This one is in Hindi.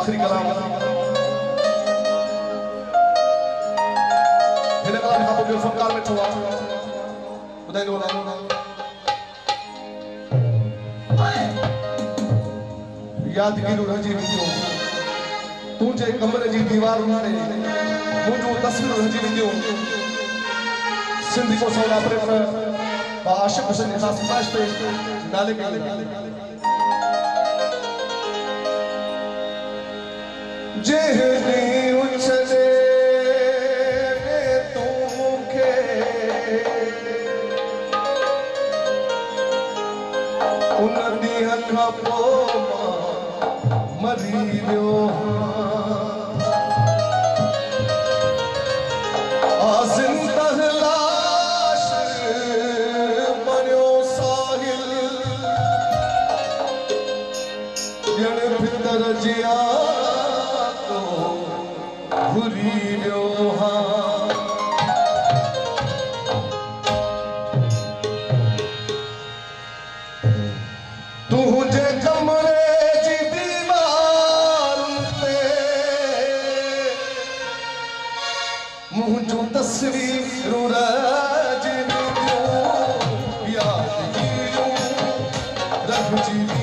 आखिरी कलाम हिन कलाम खां पोइ फनकार वेठो आहे ॿुधाईंदो वञा यादगिरियूं रहिजी वेंदियूं तुंहिंजे कमरे जी दीवारुनि ते मुंहिंजूं तस्वीरूं रहिजी वेंदियूं सिंधी को सौला प्रेम आशिक़ हुसैन ख़ास फ़रमाइश पे नाले के जेहनी उछले तूंखे उन ॾींहं खां पोइ मरी वियो जिया तो भूली वियो तुंहिंजे कमरे जी दीवारुनि ते मुंहिंजूं तस्वीरूं रहिजी वेंदियूं यादगिरियूं रहिजी